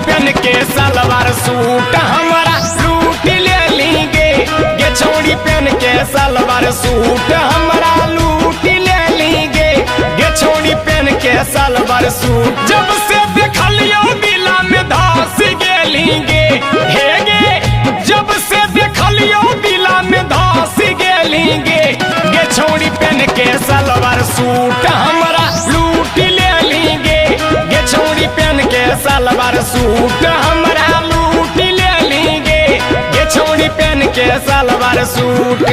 पहन के सलवार सूट हमारा लूट ले लेंगे। गे छौड़ी पहन के सलवार सूट हमारा लूट ले लेंगे। गे छौड़ी पहन के सलवार सूट जब से देखलियो दिला में धस गेलिंगे। हे गे जब से देखलियो दिला में धस गेलिंगे। गे छौड़ी पहन के सलवार सूट हमारा लूट ले लेंगे। गे छौड़ी पहन के सलवार सूट हमारा लूट ले लेंगे। गे छौड़ी पहन के सलवार सूट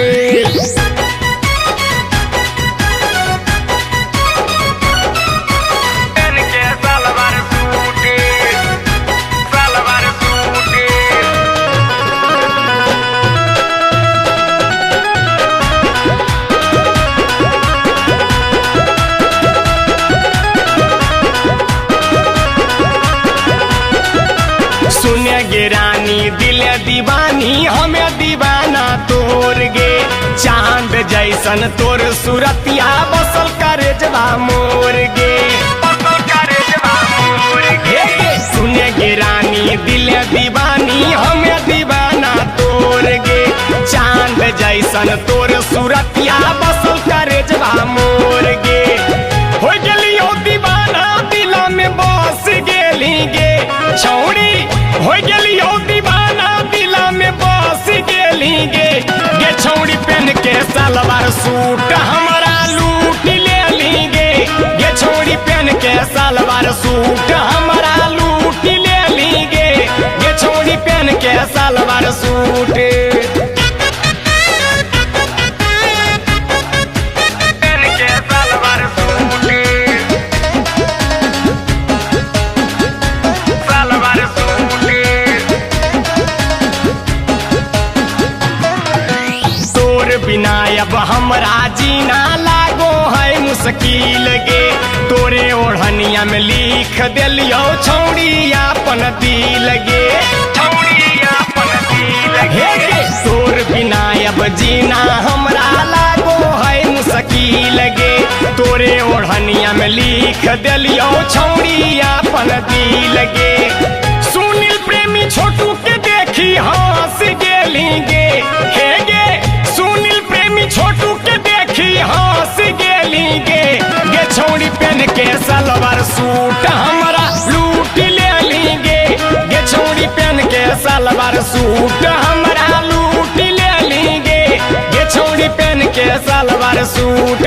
सुने गे रानी दिल दीवानी हमें दीवाना तोर गे। चांद जैसन तोर सूरतिया बसल करेजवा मोर गे। सुने गे रानी दिल दीवानी हमें दीवाना तोर गे। चांद जैसन तोर सूरतिया बसल करेजवा मोर गे। हो गेलियो दीवाना दिला में बस गेली गे। छौड़ी हो गेलियो दीवाना दिला में बस गेली गे। गे छौड़ी पहन के सलवार सूट हमारा लूट ले लेंगे। गे छौड़ी पहन के सलवार सूट हमारा लूट ले लेंगे। गे छौड़ी पहन के सलवार सूट बिना अब हमरा जीना लागो है मुश्किल गे। तोरे ओढ़निया में लिख दिलियो छौड़ी अपन दिल गे। तोर बिना अब जीना हमरा लागो है मुश्किल गे। तोरे ओढ़निया में लिख दिलियो छौड़ी अपन दिल गे। सुनील प्रेमी छोटू के देखी हंस गेली गे। हे गे सुनील प्रेमी छोटू के देखी हंस गेली गे। गे छौड़ी पहन के सलवार सूट हमारा लूट ले लेंगे। गे छौड़ी पहन के सलवार सूट हमारा लूट ले लेंगे। गे छौड़ी पहन के सलवार सूट